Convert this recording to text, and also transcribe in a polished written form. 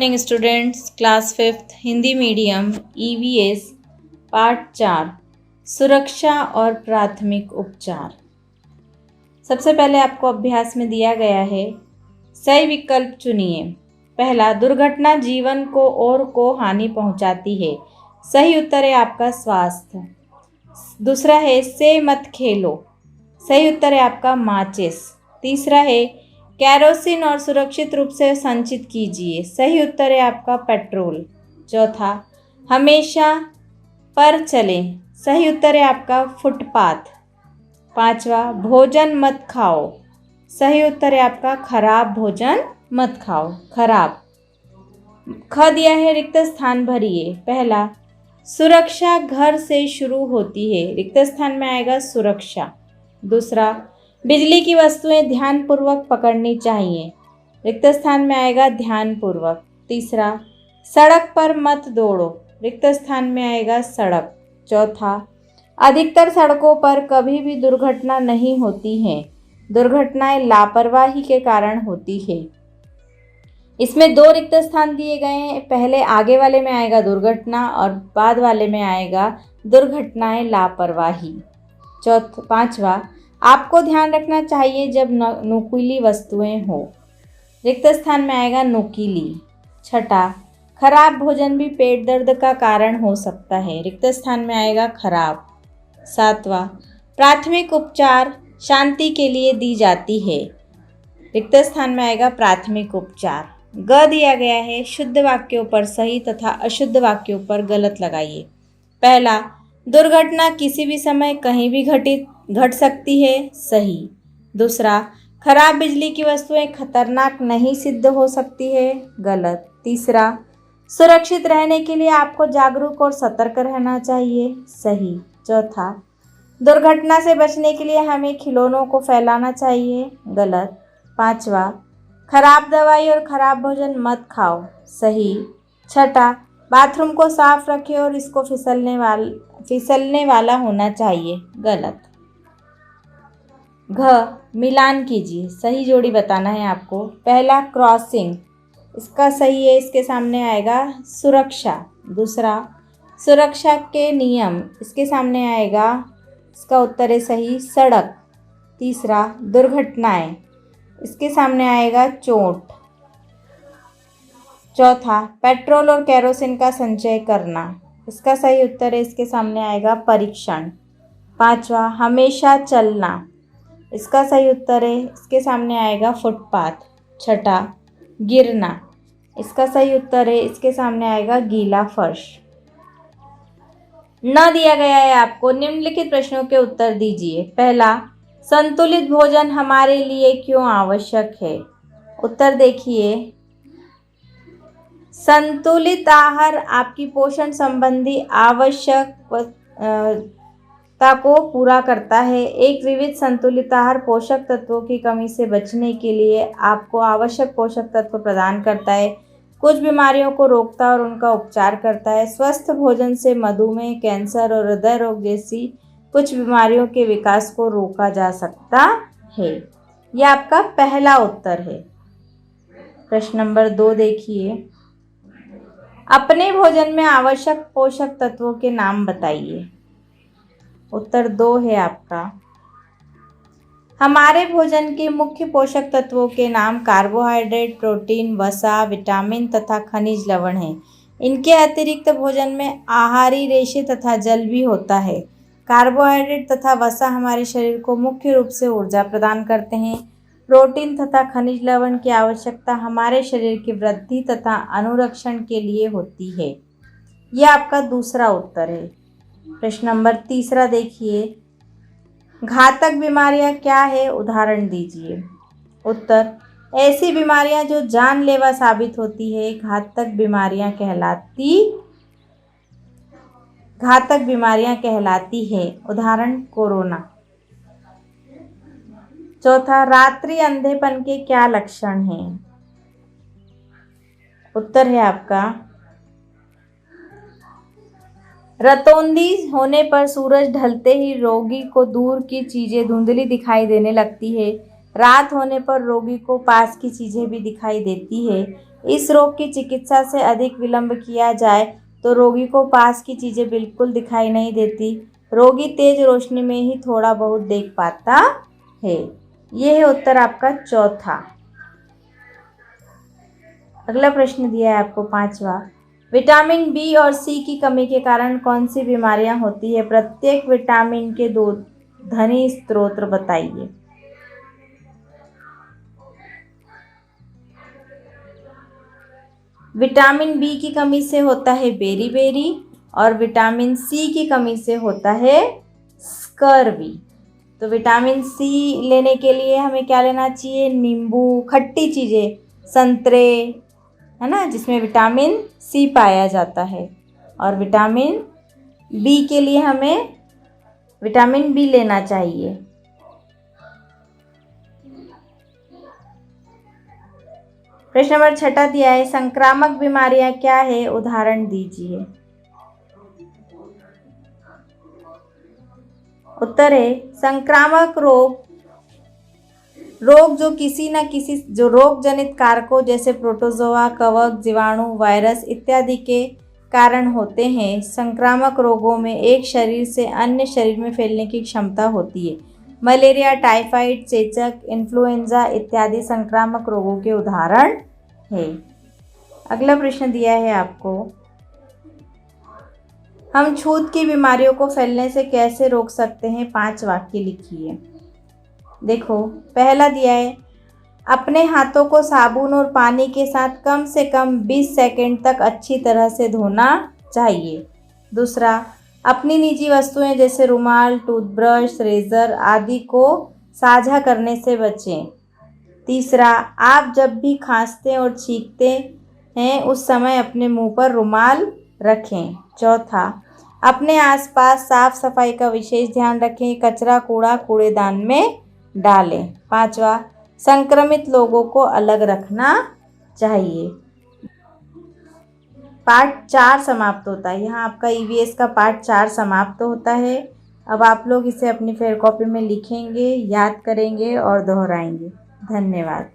Morning students, class 5th Hindi medium EVS part 4 सुरक्षा और प्राथमिक उपचार। सबसे पहले आपको अभ्यास में दिया गया है, सही विकल्प चुनिए। पहला, दुर्घटना जीवन को और को हानि पहुंचाती है। सही उत्तर है आपका स्वास्थ्य। दूसरा है से मत खेलो। सही उत्तर है आपका माचिस। तीसरा है कैरोसिन और सुरक्षित रूप से संचित कीजिए। सही उत्तर है आपका पेट्रोल। चौथा, हमेशा पर चलें। सही उत्तर है आपका फुटपाथ। पांचवा, भोजन मत खाओ। सही उत्तर है आपका खराब भोजन मत खाओ। खराब। ख दिया है रिक्त स्थान भरिए। पहला, सुरक्षा घर से शुरू होती है। रिक्त स्थान में आएगा सुरक्षा। दूसरा, बिजली की वस्तुएं ध्यानपूर्वक पकड़नी चाहिए। रिक्त स्थान में आएगा ध्यानपूर्वक। तीसरा, सड़क पर मत दौड़ो। रिक्त स्थान में आएगा सड़क। चौथा, अधिकतर सड़कों पर कभी भी दुर्घटना नहीं होती है। दुर्घटनाएं लापरवाही के कारण होती है। इसमें दो रिक्त स्थान दिए गए हैं। पहले आगे वाले में आएगा दुर्घटना और बाद वाले में आएगा दुर्घटनाएं लापरवाही। पांचवा, आपको ध्यान रखना चाहिए जब नुकीली वस्तुएं हो। रिक्त स्थान में आएगा नुकीली। छठा, खराब भोजन भी पेट दर्द का कारण हो सकता है। रिक्त स्थान में आएगा खराब। सातवां, प्राथमिक उपचार शांति के लिए दी जाती है। रिक्त स्थान में आएगा प्राथमिक उपचार। ग दिया गया है, शुद्ध वाक्यों पर सही तथा अशुद्ध वाक्यों पर गलत लगाइए। पहला, दुर्घटना किसी भी समय कहीं भी घट सकती है। सही। दूसरा, खराब बिजली की वस्तुएं खतरनाक नहीं सिद्ध हो सकती है। गलत। तीसरा, सुरक्षित रहने के लिए आपको जागरूक और सतर्क रहना चाहिए। सही। चौथा, दुर्घटना से बचने के लिए हमें खिलौनों को फैलाना चाहिए। गलत। पांचवा, खराब दवाई और खराब भोजन मत खाओ। सही। छठा, बाथरूम को साफ रखें और इसको फिसलने वाला होना चाहिए। गलत। घ, मिलान कीजिए। सही जोड़ी बताना है आपको। पहला, क्रॉसिंग। इसका सही है, इसके सामने आएगा सुरक्षा। दूसरा, सुरक्षा के नियम। इसके सामने आएगा, इसका उत्तर है सही, सड़क। तीसरा, दुर्घटनाएं। इसके सामने आएगा चोट। चौथा, पेट्रोल और केरोसिन का संचय करना। इसका सही उत्तर है, इसके सामने आएगा परीक्षण। पांचवा, हमेशा चलना। इसका सही उत्तर है, इसके सामने आएगा फुटपाथ। छठा, गिरना। इसका सही उत्तर है, इसके सामने आएगा गीला फर्श। न दिया गया है आपको। निम्नलिखित प्रश्नों के उत्तर दीजिए। पहला, संतुलित भोजन हमारे लिए क्यों आवश्यक है? उत्तर देखिए, संतुलित आहार आपकी पोषण संबंधी आवश्यकता को पूरा करता है। एक विविध संतुलित आहार पोषक तत्वों की कमी से बचने के लिए आपको आवश्यक पोषक तत्व प्रदान करता है, कुछ बीमारियों को रोकता है और उनका उपचार करता है। स्वस्थ भोजन से मधुमेह, कैंसर और हृदय रोग जैसी कुछ बीमारियों के विकास को रोका जा सकता है। यह आपका पहला उत्तर है। प्रश्न नंबर 2 देखिए, अपने भोजन में आवश्यक पोषक तत्वों के नाम बताइए। उत्तर 2 है आपका। हमारे भोजन के मुख्य पोषक तत्वों के नाम कार्बोहाइड्रेट, प्रोटीन, वसा, विटामिन तथा खनिज लवण हैं। इनके अतिरिक्त भोजन में आहारी रेशे तथा जल भी होता है। कार्बोहाइड्रेट तथा वसा हमारे शरीर को मुख्य रूप से ऊर्जा प्रदान करते हैं। प्रोटीन तथा खनिज लवण की आवश्यकता हमारे शरीर की वृद्धि तथा अनुरक्षण के लिए होती है। यह आपका दूसरा उत्तर है। प्रश्न नंबर 3 देखिए, घातक बीमारियां क्या है? उदाहरण दीजिए। उत्तर, ऐसी बीमारियां जो जानलेवा साबित होती है घातक बीमारियां कहलाती है। उदाहरण, कोरोना। चौथा, रात्रि अंधेपन के क्या लक्षण हैं? उत्तर है आपका, रतौंधी होने पर सूरज ढलते ही रोगी को दूर की चीजें धुंधली दिखाई देने लगती है। रात होने पर रोगी को पास की चीजें भी दिखाई देती है। इस रोग की चिकित्सा से अधिक विलंब किया जाए तो रोगी को पास की चीज़ें बिल्कुल दिखाई नहीं देती। रोगी तेज रोशनी में ही थोड़ा बहुत देख पाता है। ये है उत्तर आपका चौथा। अगला प्रश्न दिया है आपको 5वां। विटामिन बी और सी की कमी के कारण कौन सी बीमारियां होती है? प्रत्येक विटामिन के 2 धनी स्रोत बताइए। विटामिन बी की कमी से होता है बेरी और विटामिन सी की कमी से होता है स्कर्वी। तो विटामिन सी लेने के लिए हमें क्या लेना चाहिए? नींबू, खट्टी चीज़ें, संतरे, है ना, जिसमें विटामिन सी पाया जाता है। और विटामिन बी के लिए हमें विटामिन बी लेना चाहिए। प्रश्न नंबर 6 दिया है, संक्रामक बीमारियां क्या है? उदाहरण दीजिए। उत्तर है संक्रामक रोग जो किसी न किसी जो रोग जनित कारकों जैसे प्रोटोजोआ, कवक, जीवाणु, वायरस इत्यादि के कारण होते हैं। संक्रामक रोगों में एक शरीर से अन्य शरीर में फैलने की क्षमता होती है। मलेरिया, टाइफाइड, चेचक, इन्फ्लुएंजा इत्यादि संक्रामक रोगों के उदाहरण है। अगला प्रश्न दिया है आपको, हम छूत की बीमारियों को फैलने से कैसे रोक सकते हैं? 5 वाक्य लिखिए। देखो, पहला दिया है, अपने हाथों को साबुन और पानी के साथ कम से कम 20 सेकंड तक अच्छी तरह से धोना चाहिए। दूसरा, अपनी निजी वस्तुएं जैसे रुमाल, टूथब्रश, रेज़र आदि को साझा करने से बचें। तीसरा, आप जब भी खांसते और छींकते हैं उस समय अपने मुंह पर रुमाल रखें। चौथा, अपने आसपास साफ सफाई का विशेष ध्यान रखें। कचरा कूड़ेदान में डालें। 5वां, संक्रमित लोगों को अलग रखना चाहिए। पार्ट 4 समाप्त होता है। यहाँ आपका ईवीएस का पार्ट 4 समाप्त होता है। अब आप लोग इसे अपनी फेयर कॉपी में लिखेंगे, याद करेंगे और दोहराएंगे। धन्यवाद।